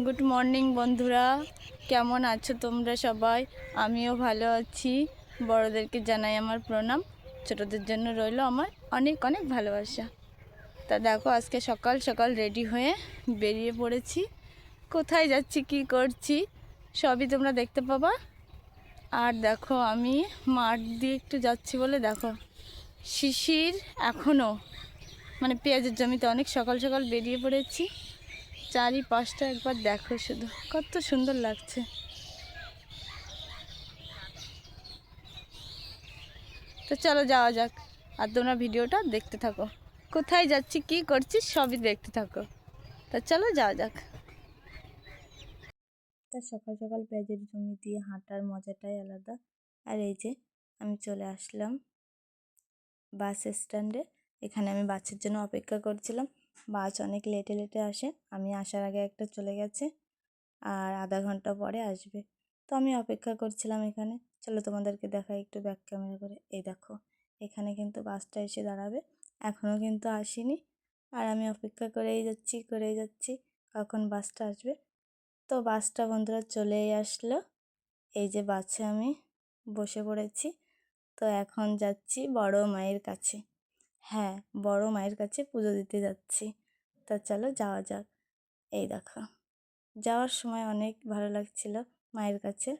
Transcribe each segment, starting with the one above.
Good morning বন্ধুরা, কেমন আছো তোমরা সবাই? আমিও ভালো আছি। বড়দেরকে জানাই আমার প্রণাম, ছোটদের জন্য রইল আমার অনেক অনেক ভালোবাসা। তা দেখো, আজকে সকাল সকাল রেডি হয়ে বেরিয়ে পড়েছি। কোথায় যাচ্ছি, কি করছি সবই তোমরা দেখতে পাবা। আর দেখো, আমি মাঠ দিয়ে একটু যাচ্ছি বলে দেখো শিশির এখনও, মানে পেঁয়াজের জমিতে অনেক সকাল সকাল বেরিয়ে পড়েছি। চারিপাশটা একবার দেখো, শুধু কত সুন্দর লাগছে। তো চলো যাওয়া যাক, আর তোমরা ভিডিওটা দেখতে থাকো। কোথায় যাচ্ছি, কি করছি সবই দেখতে থাকো। তা চলো যাওয়া যাক। তা সকাল সকাল পেঁয়াজের জমি দিয়ে হাঁটার মজাটাই আলাদা। আর এই যে আমি চলে আসলাম বাস স্ট্যান্ডে। এখানে আমি বাসের জন্য অপেক্ষা করছিলাম। বাস অনেক লেটে লেটে আসে, আমি আসার আগে একটা চলে গেছে, আর আধা ঘন্টা পরে আসবে। তো আমি অপেক্ষা করছিলাম এখানে। চলো তোমাদেরকে দেখাই একটু ব্যাক ক্যামেরা করে। এই দেখো, এখানে কিন্তু বাসটা এসে দাঁড়াবে, এখনও কিন্তু আসেনি। আর আমি অপেক্ষা করেই যাচ্ছি কখন বাসটা আসবে। তো বাসটা বন্ধুরা চলেই আসলো। এই যে বাসে আমি বসে পড়েছি। তো এখন যাচ্ছি বড় মায়ের কাছে। হ্যাঁ, বড় মায়ের কাছে পুজো দিতে যাচ্ছি। তা চলো যাওয়া যাক। এই দেখো, যাওয়ার সময় অনেক ভালো লাগছিল, মায়ের কাছে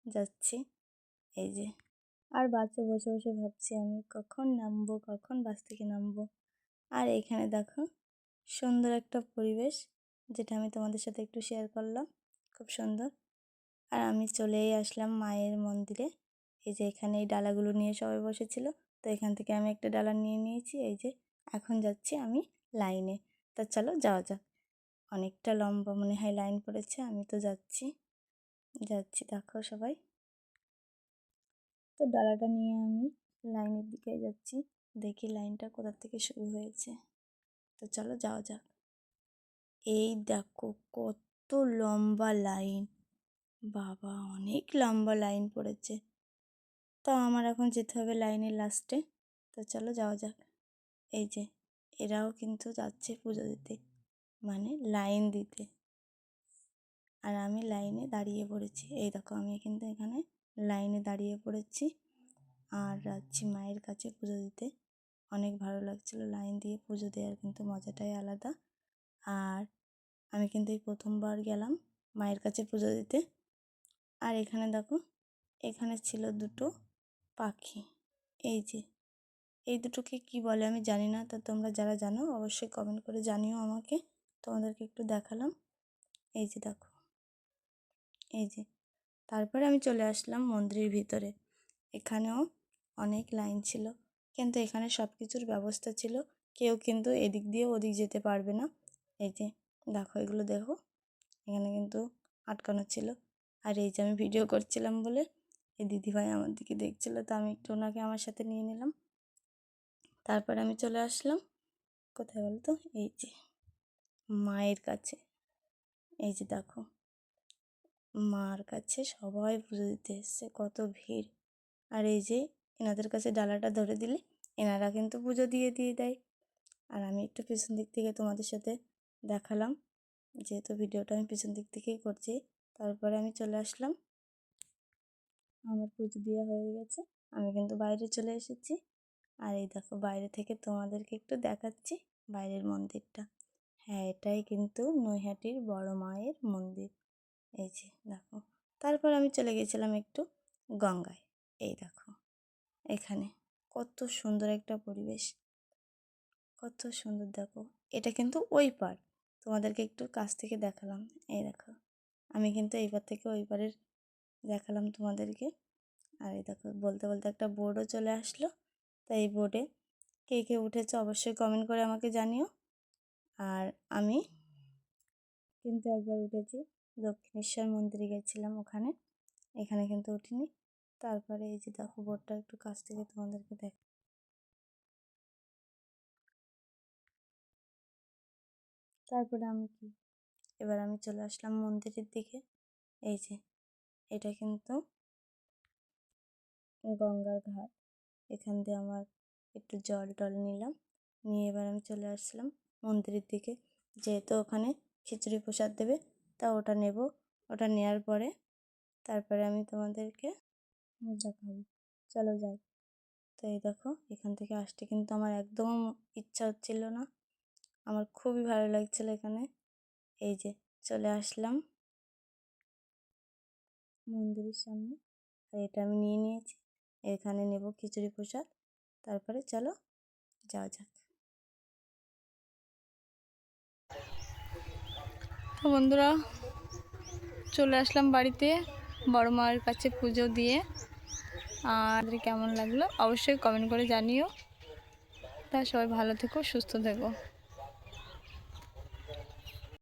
যাচ্ছি। এই যে, আর বাসে বসে বসে ভাবছি আমি কখন নামবো, কখন বাস থেকে নামবো। আর এখানে দেখো সুন্দর একটা পরিবেশ, যেটা আমি তোমাদের সাথে একটু শেয়ার করলাম, খুব সুন্দর। আর আমি চলেই আসলাম মায়ের মন্দিরে। এই যে এখানে এই ডালাগুলো নিয়ে সবাই বসেছিল, তো এখান থেকে আমি একটা ডালা নিয়ে নিয়েছি। এই যে এখন যাচ্ছি আমি লাইনে। তা চলো যাওয়া যাক। অনেকটা লম্বা মনে হয় লাইন পড়েছে, আমি তো যাচ্ছি দেখো সবাই। তো ডালাটা নিয়ে আমি লাইনের দিকে যাচ্ছি, দেখি লাইনটা কোথা থেকে শুরু হয়েছে। তো চলো যাওয়া যাক। এই দেখো কত লম্বা লাইন, বাবা অনেক লম্বা লাইন পড়েছে। তো আমার এখন যেতে হবে লাইনের লাস্টে। তো চলো যাওয়া যাক। এই যে এরাও কিন্তু যাচ্ছে পুজো দিতে, মানে লাইন দিতে। আর আমি লাইনে দাঁড়িয়ে পড়েছি। এই দেখো, আমি কিন্তু এখানে লাইনে দাঁড়িয়ে পড়েছি আর যাচ্ছি মায়ের কাছে পুজো দিতে। অনেক ভালো লাগছিলো লাইন দিয়ে পুজো দেওয়ার, কিন্তু মজাটাই আলাদা। আর আমি কিন্তু এই প্রথমবার গেলাম মায়ের কাছে পুজো দিতে। আর এখানে দেখো, এখানে ছিল দুটো পাখি। এই যে এই দুটোকে কি বলে আমি জানি না, তো তোমরা যারা জানো অবশ্যই কমেন্ট করে জানিও আমাকে। তোমাদেরকে একটু দেখালাম। এই যে দেখো, এই যে তারপরে আমি চলে আসলাম মন্দিরের ভিতরে। এখানেও অনেক লাইন ছিল, কিন্তু এখানে সব কিছুর ব্যবস্থা ছিল, কেউ কিন্তু এদিক দিয়ে ওদিক যেতে পারবে না। এই যে দেখো, এগুলো দেখো, এখানে কিন্তু আটকানো ছিল। আর এই যে আমি ভিডিও করছিলাম বলে এই দিদিভাই আমার দিকে দেখছিল, তো আমি একটু ওনাকে আমার সাথে নিয়ে নিলাম। তারপরে আমি চলে আসলাম কোথায় বলো তো, এই যে মায়ের কাছে। এই যে দেখো, মার কাছে সবাই পুজো দিতে এসছে, কত ভিড়। আর এই যে এনাদের কাছে ডালাটা ধরে দিলে এনারা কিন্তু পুজো দিয়ে দেয়। আর আমি একটু পেছন দিক থেকে তোমাদের সাথে দেখালাম, যেহেতু ভিডিওটা আমি পেছন দিক থেকেই করছি। তারপরে আমি চলে আসলাম, আমার পুজো দেওয়া হয়ে গেছে, আমি কিন্তু বাইরে চলে এসেছি। আর এই দেখো, বাইরে থেকে তোমাদেরকে একটু দেখাচ্ছি বাইরের মন্দিরটা। হ্যাঁ, এটাই কিন্তু নৈহাটির বড় মায়ের মন্দির। এই যে দেখো, তারপর আমি চলে গেছিলাম একটু গঙ্গায়। এই দেখো, এখানে কত সুন্দর একটা পরিবেশ, কত সুন্দর দেখো। এটা কিন্তু ওই পার, তোমাদেরকে একটু কাছ থেকে দেখালাম। এই দেখো, আমি কিন্তু এই পার থেকে ওই পারের দেখালাম তোমাদেরকে। আর এই দেখো, বলতে বলতে একটা বোর্ডও চলে আসলো। তাই এই বোর্ডে কে কে উঠেছে অবশ্যই কমেন্ট করে আমাকে জানিও। আর আমি কিন্তু একবার উঠেছি, দক্ষিণেশ্বর মন্দিরে গেছিলাম ওখানে, এখানে কিন্তু উঠিনি। তারপরে এই যে দেখো, বোর্ডটা একটু কাছ থেকে তোমাদেরকে দেখ। তারপরে আমি কি, এবার আমি চলে আসলাম মন্দিরের দিকে। এই যে এটা কিন্তু গঙ্গার ঘাট, এখান দিয়ে আমার একটু জল টল নিলাম, নিয়ে এবার আমি চলে আসলাম মন্দিরের দিকে। যেহেতু ওখানে খিচুড়ি প্রসাদ দেবে, তা ওটা নেব। ওটা নেওয়ার পরে তারপরে আমি তোমাদেরকে দেখাবো। চলো যাই। তো এই দেখো, এখান থেকে আসতে কিন্তু আমার একদম ইচ্ছা হচ্ছিল না, আমার খুবই ভালো লাগছিল এখানে। এই যে চলে আসলাম মন্দিরের সামনে, আর এটা আমি নিয়ে নিয়েছি। এখানে নেব খিচুড়ি প্রসাদ, তারপরে চলো যাওয়া যাক। তো বন্ধুরা, চলে আসলাম বাড়িতে বড় মায়ের কাছে পুজো দিয়ে। আর কেমন লাগলো অবশ্যই কমেন্ট করে জানিও। তা সবাই ভালো থেকো, সুস্থ থেকো।